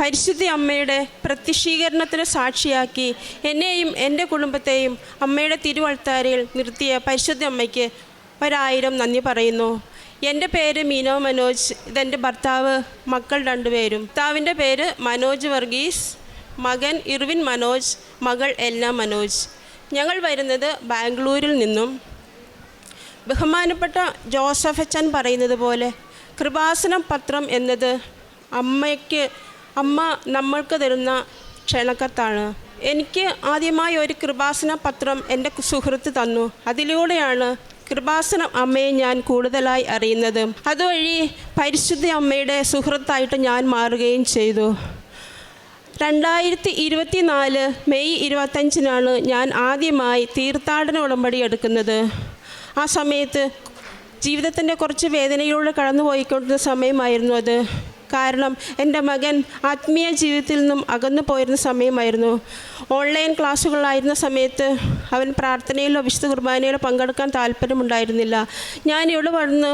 പരിശുദ്ധ അമ്മയുടെ പ്രത്യക്ഷീകരണത്തിന് സാക്ഷിയാക്കി എന്നെയും എൻ്റെ കുടുംബത്തെയും അമ്മയുടെ തിരുവൾത്താരയിൽ നിർത്തിയ പരിശുദ്ധ അമ്മയ്ക്ക് 1000 നന്ദി പറയുന്നു. എൻ്റെ പേര് മീനോ മനോജ്. ഇതെൻ്റെ ഭർത്താവ്, മക്കൾ 2 പേരും. ഭർത്താവിൻ്റെ പേര് മനോജ് വർഗീസ്, മകൻ ഇർവിൻ മനോജ്, മകൾ എൽന മനോജ്. ഞങ്ങൾ വരുന്നത് ബാംഗ്ലൂരിൽ നിന്നും. ബഹുമാനപ്പെട്ട ജോസഫ് അച്ഛൻ പറയുന്നത് പോലെ കൃപാസനം പത്രം എന്നത് അമ്മ നമ്മൾക്ക് തരുന്ന ക്ഷണക്കത്താണ്. എനിക്ക് ആദ്യമായി ഒരു കൃപാസന പത്രം എൻ്റെ സുഹൃത്ത് തന്നു. അതിലൂടെയാണ് കൃപാസനം അമ്മയെ ഞാൻ കൂടുതലായി അറിയുന്നത്. അതുവഴി പരിശുദ്ധ അമ്മയുടെ സുഹൃത്തായിട്ട് ഞാൻ മാറുകയും ചെയ്തു. 2024 മെയ് 25 ഞാൻ ആദ്യമായി തീർത്ഥാടന ഉടമ്പടി എടുക്കുന്നത്. ആ സമയത്ത് ജീവിതത്തിൻ്റെ കുറച്ച് വേദനയിലൂടെ കടന്നുപോയിക്കൊണ്ടിരുന്ന സമയമായിരുന്നു അത്. കാരണം എൻ്റെ മകൻ ആത്മീയ ജീവിതത്തിൽ നിന്നും അകന്നു പോയിരുന്ന സമയമായിരുന്നു. ഓൺലൈൻ ക്ലാസ്സുകളായിരുന്ന സമയത്ത് അവൻ പ്രാർത്ഥനയിലോ വിശുദ്ധ കുർബാനയിലോ പങ്കെടുക്കാൻ താല്പര്യമുണ്ടായിരുന്നില്ല. ഞാൻ ഇവിടെ വന്ന്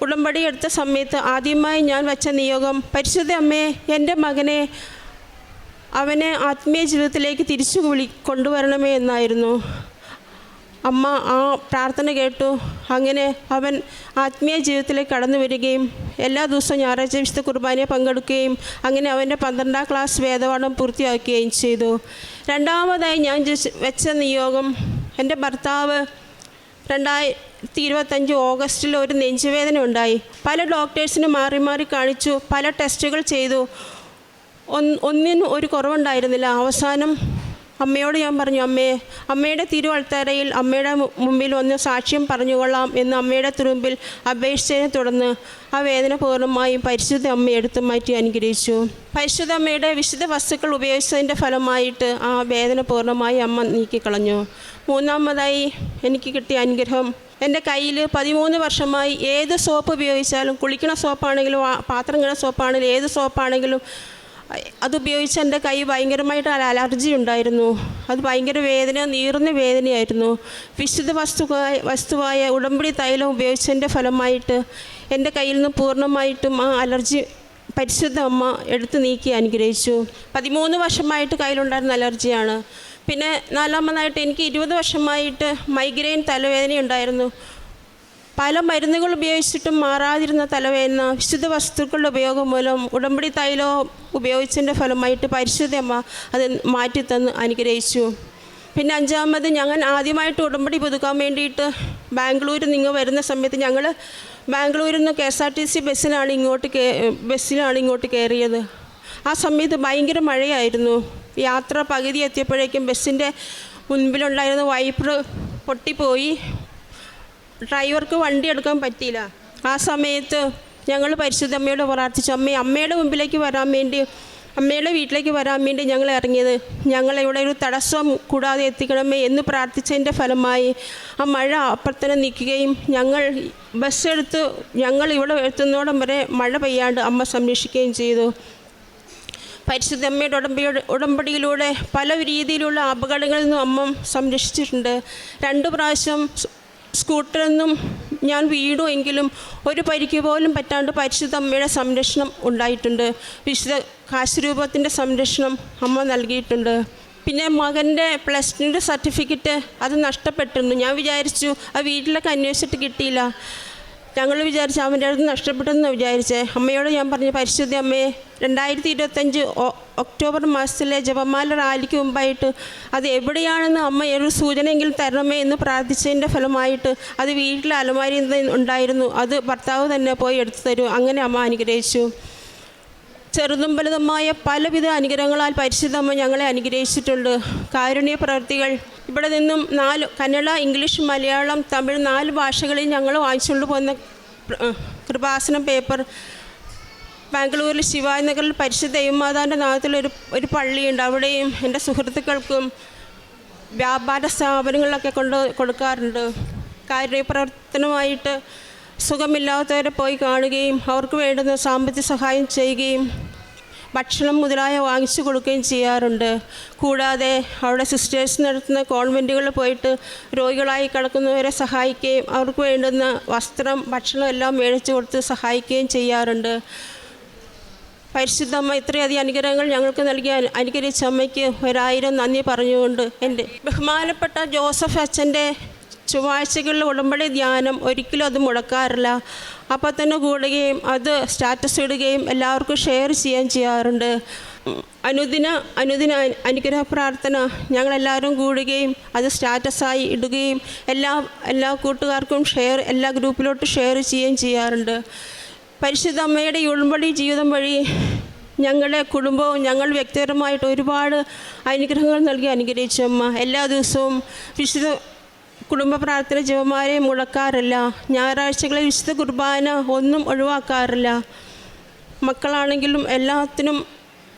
ഉടമ്പടി എടുത്ത സമയത്ത് ആദ്യമായി ഞാൻ വെച്ച നിയോഗം, പരിശുദ്ധ അമ്മയെ എൻ്റെ മകനെ അവനെ ആത്മീയ ജീവിതത്തിലേക്ക് തിരിച്ചു കൊണ്ടുവരണമേ എന്നായിരുന്നു. അമ്മ ആ പ്രാർത്ഥന കേട്ടു. അങ്ങനെ അവൻ ആത്മീയ ജീവിതത്തിലേക്ക് കടന്നു വരികയും എല്ലാ ദിവസവും ഞായറാഴ്ച വിശുദ്ധ കുർബാനയെ പങ്കെടുക്കുകയും അങ്ങനെ അവൻ്റെ 12ാം ക്ലാസ് വേദപാഠം പൂർത്തിയാക്കുകയും ചെയ്തു. രണ്ടാമതായി ഞാൻ വെച്ച നിയോഗം, എൻ്റെ ഭർത്താവ് 2025 ഓഗസ്റ്റിൽ ഒരു നെഞ്ചുവേദന ഉണ്ടായി. പല ഡോക്ടേഴ്സിന് മാറി മാറി കാണിച്ചു, പല ടെസ്റ്റുകൾ ചെയ്തു. ഒന്നിനും ഒരു കുറവുണ്ടായിരുന്നില്ല. അവസാനം അമ്മയോട് ഞാൻ പറഞ്ഞു, അമ്മയുടെ തിരുവൾത്താരയിൽ അമ്മയുടെ മുമ്പിൽ ഒന്ന് സാക്ഷ്യം പറഞ്ഞുകൊള്ളാം എന്ന് അമ്മയുടെ തുരുമ്പിൽ അപേക്ഷിച്ചതിനെ തുടർന്ന് ആ വേദന പൂർണ്ണമായും പരിശുദ്ധ അമ്മ എടുത്തു മാറ്റി അനുഗ്രഹിച്ചു. പരിശുദ്ധ അമ്മയുടെ വിശുദ്ധ വസ്തുക്കൾ ഉപയോഗിച്ചതിൻ്റെ ഫലമായിട്ട് ആ വേദന പൂർണ്ണമായി അമ്മ നീക്കിക്കളഞ്ഞു. മൂന്നാമതായി എനിക്ക് കിട്ടിയ അനുഗ്രഹം, എൻ്റെ കയ്യിൽ 13 വർഷമായി ഏത് സോപ്പ് ഉപയോഗിച്ചാലും, കുളിക്കണ സോപ്പാണെങ്കിലും പാത്രം കഴുകുന്ന സോപ്പാണെങ്കിലും ഏത് സോപ്പാണെങ്കിലും അതുപയോഗിച്ച് എൻ്റെ കൈ ഭയങ്കരമായിട്ട് അലർജി ഉണ്ടായിരുന്നു. അത് ഭയങ്കര വേദന, നീറുന്ന വേദനയായിരുന്നു. വിശുദ്ധ വസ്തുവായ ഉടമ്പടി തൈലം ഉപയോഗിച്ചതിൻ്റെ ഫലമായിട്ട് എൻ്റെ കയ്യിൽ നിന്ന് പൂർണ്ണമായിട്ടും ആ അലർജി പരിശുദ്ധ അമ്മ എടുത്തു നീക്കി അനുഗ്രഹിച്ചു. 13 വർഷമായിട്ട് കയ്യിലുണ്ടായിരുന്ന അലർജിയാണ്. പിന്നെ 4ാമതായിട്ട് എനിക്ക് 20 വർഷമായിട്ട് മൈഗ്രെയിൻ തലവേദന ഉണ്ടായിരുന്നു. പല മരുന്നുകൾ ഉപയോഗിച്ചിട്ടും മാറാതിരുന്ന തലവേദന വിശുദ്ധ വസ്തുക്കളുടെ ഉപയോഗം മൂലം ഉടമ്പടി തൈലം ഉപയോഗിച്ചതിൻ്റെ ഫലമായിട്ട് പരിശുദ്ധ അമ്മ അത് മാറ്റിത്തന്ന് അനുഗ്രഹിച്ചു. പിന്നെ 5ാമത്, ഞങ്ങൾ ആദ്യമായിട്ട് ഉടമ്പടി പുതുക്കാൻ വേണ്ടിയിട്ട് ബാംഗ്ലൂരിൽ നിന്ന് വരുന്ന സമയത്ത് ഞങ്ങൾ ബാംഗ്ലൂരിൽ നിന്ന് KSRTC ബസ്സിലാണ് ഇങ്ങോട്ട് കയറിയത്. ആ സമയത്ത് ഭയങ്കര മഴയായിരുന്നു. യാത്ര പകുതി എത്തിയപ്പോഴേക്കും ബസ്സിൻ്റെ മുൻപിലുണ്ടായിരുന്ന വൈപ്പർ പൊട്ടിപ്പോയി. ഡ്രൈവർക്ക് വണ്ടി എടുക്കാൻ പറ്റിയില്ല. ആ സമയത്ത് ഞങ്ങൾ പരിശുദ്ധ അമ്മയോട് പ്രാർത്ഥിച്ചു, അമ്മയുടെ മുമ്പിലേക്ക് വരാൻ വേണ്ടി, അമ്മയുടെ വീട്ടിലേക്ക് വരാൻ വേണ്ടി ഞങ്ങൾ ഇറങ്ങിയത്. ഞങ്ങളിവിടെ ഒരു തടസ്സം കൂടാതെ എത്തിക്കണമേ എന്ന് പ്രാർത്ഥിച്ചതിൻ്റെ ഫലമായി ആ മഴ അപ്പുറത്തന്നെ നിൽക്കുകയും ബസ്സെടുത്ത് ഞങ്ങൾ ഇവിടെ എത്തുന്നോടം വരെ മഴ പെയ്യാണ്ട് അമ്മ സംരക്ഷിക്കുകയും ചെയ്തു. പരിശുദ്ധ അമ്മയുടെ ഉടമ്പടിയിലൂടെ പല രീതിയിലുള്ള അപകടങ്ങളിൽ നിന്നും അമ്മ സംരക്ഷിച്ചിട്ടുണ്ട്. 2 പ്രാവശ്യം സ്കൂട്ടറിൽ നിന്നും ഞാൻ വീടുമെങ്കിലും ഒരു പരിക്ക് പോലും പറ്റാണ്ട് പരിശുദ്ധ അമ്മയുടെ സംരക്ഷണം ഉണ്ടായിട്ടുണ്ട്. വിശുദ്ധ കാശുരൂപത്തിൻ്റെ സംരക്ഷണം അമ്മ നൽകിയിട്ടുണ്ട്. പിന്നെ മകൻ്റെ +2 സർട്ടിഫിക്കറ്റ് അത് നഷ്ടപ്പെട്ടിരുന്നു. ഞാൻ വിചാരിച്ചു ആ വീട്ടിലൊക്കെ അന്വേഷിച്ചിട്ട് കിട്ടിയില്ല. ഞങ്ങൾ വിചാരിച്ചു അവൻ്റെ അടുത്ത് നഷ്ടപ്പെട്ടെന്ന് വിചാരിച്ചേ. അമ്മയോട് ഞാൻ പറഞ്ഞു, പരിശുദ്ധ അമ്മയെ 2025 ഒക്ടോബർ മാസത്തിലെ ജപമാല റാലിക്ക് മുമ്പായിട്ട് അത് എവിടെയാണെന്ന് അമ്മ ഒരു സൂചനയെങ്കിലും തരണമേ എന്ന് പ്രാർത്ഥിച്ചതിൻ്റെ ഫലമായിട്ട് അത് വീട്ടിലെ അലമാരിയിൽ ഉണ്ടായിരുന്നു. അത് ഭർത്താവ് തന്നെ പോയി എടുത്തു തരും. അങ്ങനെ അമ്മ അനുഗ്രഹിച്ചു. ചെറുതും വലുതുമായ പലവിധ അനുഗ്രഹങ്ങളാൽ പരിശുദ്ധമ്മ ഞങ്ങളെ അനുഗ്രഹിച്ചിട്ടുണ്ട്. കാരുണ്യ പ്രവൃത്തികൾ ഇവിടെ നിന്നും 4 കന്നഡ, ഇംഗ്ലീഷ്, മലയാളം, തമിഴ് 4 ഭാഷകളിൽ ഞങ്ങൾ വാങ്ങിച്ചുകൊണ്ട് പോകുന്ന കൃപാസനം പേപ്പർ ബാംഗ്ലൂരിൽ ശിവാജി നഗറിൽ പരിശുദ്ധ ദൈവമാതാവിൻ്റെ നാമത്തിലൊരു പള്ളിയുണ്ട്. അവിടെയും എൻ്റെ സുഹൃത്തുക്കൾക്കും വ്യാപാര സ്ഥാപനങ്ങളിലൊക്കെ കൊടുക്കാറുണ്ട്. കാരുണ്യ പ്രവർത്തനമായിട്ട് സുഖമില്ലാത്തവരെ പോയി കാണുകയും അവർക്ക് വേണ്ടുന്ന സാമ്പത്തിക സഹായം ചെയ്യുകയും ഭക്ഷണം മുതലായ വാങ്ങിച്ചു കൊടുക്കുകയും ചെയ്യാറുണ്ട്. കൂടാതെ അവിടെ സിസ്റ്റേഴ്സ് നടത്തുന്ന കോൺവെൻറ്റുകളിൽ പോയിട്ട് രോഗികളായി കിടക്കുന്നവരെ സഹായിക്കുകയും അവർക്ക് വേണ്ടുന്ന വസ്ത്രം, ഭക്ഷണം എല്ലാം മേടിച്ചു കൊടുത്ത് സഹായിക്കുകയും ചെയ്യാറുണ്ട്. പരിശുദ്ധമ്മ ഇത്രയധികം അനുഗ്രഹങ്ങൾ ഞങ്ങൾക്ക് നൽകിയ അനുഗ്രഹിച്ച അമ്മയ്ക്ക് 1000 നന്ദി പറഞ്ഞുകൊണ്ട് എൻ്റെ ബഹുമാനപ്പെട്ട ജോസഫ് അച്ഛൻ്റെ ചൊവ്വാഴ്ചകളിൽ ഉടമ്പടി ധ്യാനം ഒരിക്കലും അത് മുടക്കാറില്ല. അപ്പോൾ തന്നെ കൂടുകയും അത് സ്റ്റാറ്റസ് ഇടുകയും എല്ലാവർക്കും ഷെയർ ചെയ്യാറുണ്ട്. അനുദിന അനുഗ്രഹ പ്രാർത്ഥന ഞങ്ങളെല്ലാവരും കൂടുകയും അത് സ്റ്റാറ്റസായി ഇടുകയും എല്ലാ കൂട്ടുകാർക്കും എല്ലാ ഗ്രൂപ്പിലോട്ട് ഷെയർ ചെയ്യാറുണ്ട്. പരിശുദ്ധ അമ്മയുടെ ഉടമ്പടി ജീവിതം വഴി ഞങ്ങളുടെ കുടുംബവും ഞങ്ങൾ വ്യക്തിപരമായിട്ട് ഒരുപാട് അനുഗ്രഹങ്ങൾ നൽകി അനുഗ്രഹിച്ചു അമ്മ. എല്ലാ ദിവസവും വിശുദ്ധ കുടുംബ പ്രാർത്ഥന ജപമാലയും മുടക്കാറില്ല. ഞായറാഴ്ചകളിൽ വിശുദ്ധ കുർബാന ഒന്നും ഒഴിവാക്കാറില്ല. മക്കളാണെങ്കിലും എല്ലാത്തിനും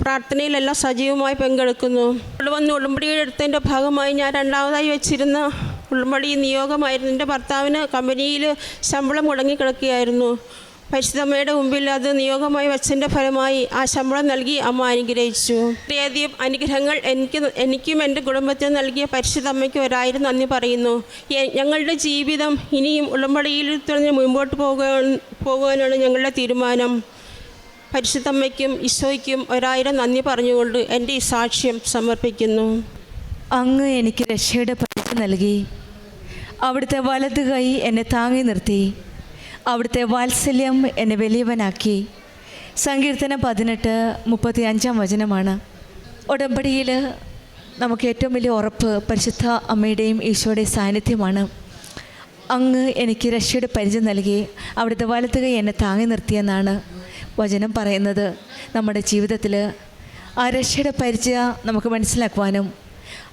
പ്രാർത്ഥനയിലെല്ലാം സജീവമായി പങ്കെടുക്കുന്നു. ഇവിടെ വന്ന് ഉടമ്പടിയുടെ എടുത്തതിൻ്റെ ഭാഗമായി ഞാൻ രണ്ടാമതായി വെച്ചിരുന്ന ഉടമ്പടി നിയോഗമായിരുന്നു. എൻ്റെ ഭർത്താവിന് കമ്പനിയിൽ ശമ്പളം മുടങ്ങിക്കിടക്കുകയായിരുന്നു. പരിശുദ്ധമ്മയുടെ മുമ്പിൽ അത് നിയോഗമായി വച്ചതിൻ്റെ ഫലമായി ആ ശമ്പളം നൽകി അമ്മ അനുഗ്രഹിച്ചു. വളരെയധികം അനുഗ്രഹങ്ങൾ എനിക്കും എൻ്റെ കുടുംബത്തിനും നൽകിയ പരിശുദ്ധമ്മയ്ക്ക് 1000 നന്ദി പറയുന്നു. ഞങ്ങളുടെ ജീവിതം ഇനിയും ഉടമ്പടിയിൽ തുടർന്ന് മുമ്പോട്ട് പോകുവാനാണ് ഞങ്ങളുടെ തീരുമാനം. പരിശുദ്ധമ്മയ്ക്കും ഈശോയ്ക്കും 1000 നന്ദി പറഞ്ഞുകൊണ്ട് എൻ്റെ ഈ സാക്ഷ്യം സമർപ്പിക്കുന്നു. അങ്ങ് എനിക്ക് രക്ഷയുടെ പരിചയം നൽകി. അവിടുത്തെ വലതു കൈ എന്നെ താങ്ങി നിർത്തി. അവിടുത്തെ വാത്സല്യം എന്നെ വലിയവനാക്കി. സങ്കീർത്തനം 18:35 വചനമാണ്. ഉടമ്പടിയിൽ നമുക്ക് ഏറ്റവും വലിയ ഉറപ്പ് പരിശുദ്ധ അമ്മയുടെയും ഈശോയുടെയും സാന്നിധ്യമാണ്. അങ്ങ് എനിക്ക് രക്ഷയുടെ പരിചയം നൽകി. അവിടുത്തെ വലതു കൈ എന്നെ താങ്ങി നിർത്തിയെന്നാണ് വചനം പറയുന്നത്. നമ്മുടെ ജീവിതത്തിൽ ആ രക്ഷയുടെ പരിചയം നമുക്ക് മനസ്സിലാക്കുവാനും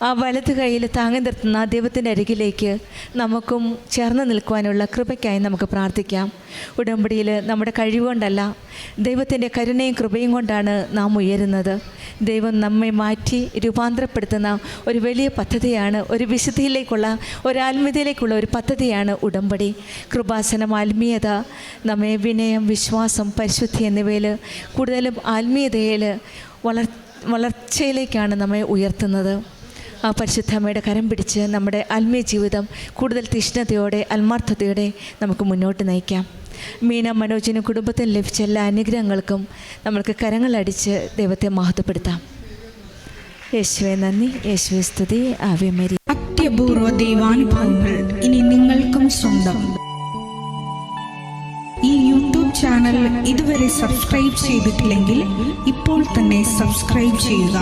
ആ വലതു കൈയിൽ താങ്ങി നിർത്തുന്ന ദൈവത്തിൻ്റെ അരികിലേക്ക് നമുക്കും ചേർന്ന് നിൽക്കുവാനുള്ള കൃപയ്ക്കായി നമുക്ക് പ്രാർത്ഥിക്കാം. ഉടമ്പടിയിൽ നമ്മുടെ കഴിവുകൊണ്ടല്ല, ദൈവത്തിൻ്റെ കരുണയും കൃപയും കൊണ്ടാണ് നാം ഉയരുന്നത്. ദൈവം നമ്മെ മാറ്റി രൂപാന്തരപ്പെടുത്തുന്ന ഒരു വലിയ പദ്ധതിയാണ്, ഒരു വിശുദ്ധിയിലേക്കുള്ള ഒരു ആത്മീയതയിലേക്കുള്ള ഒരു പദ്ധതിയാണ് ഉടമ്പടി. കൃപാസനം ആത്മീയത നമ്മെ വിനയം, വിശ്വാസം, പരിശുദ്ധി എന്നിവയിൽ കൂടുതലും ആത്മീയതയിൽ വളർച്ചയിലേക്കാണ് നമ്മെ ഉയർത്തുന്നത്. ആ പരിശുദ്ധമ്മയുടെ കരം പിടിച്ച് നമ്മുടെ ആത്മീയ ജീവിതം കൂടുതൽ തീഷ്ണതയോടെ ആത്മാർത്ഥതയോടെ നമുക്ക് മുന്നോട്ട് നയിക്കാം. മീന മനോജിനും കുടുംബത്തിന് ലഭിച്ച എല്ലാ അനുഗ്രഹങ്ങൾക്കും നമ്മൾക്ക് കരങ്ങളടിച്ച് ദൈവത്തെ മഹത്വപ്പെടുത്താം. യേശുവേ നന്ദി, യേശുവേ സ്തുതി, ആവേ മരിയ. അത്യപൂർവ ദൈവാനുഭവങ്ങൾ ഇനി നിങ്ങൾക്കും സ്വന്തം. ഈ യൂട്യൂബ് ചാനൽ ഇതുവരെ സബ്സ്ക്രൈബ് ചെയ്തിട്ടില്ലെങ്കിൽ ഇപ്പോൾ തന്നെ സബ്സ്ക്രൈബ് ചെയ്യുക.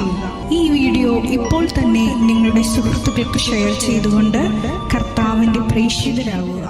ഈ വീഡിയോ ഇപ്പോൾ തന്നെ നിങ്ങളുടെ സുഹൃത്തുക്കൾക്ക് ഷെയർ ചെയ്തുകൊണ്ട് കർത്താവിൻ്റെ പ്രേക്ഷിതരാകുക.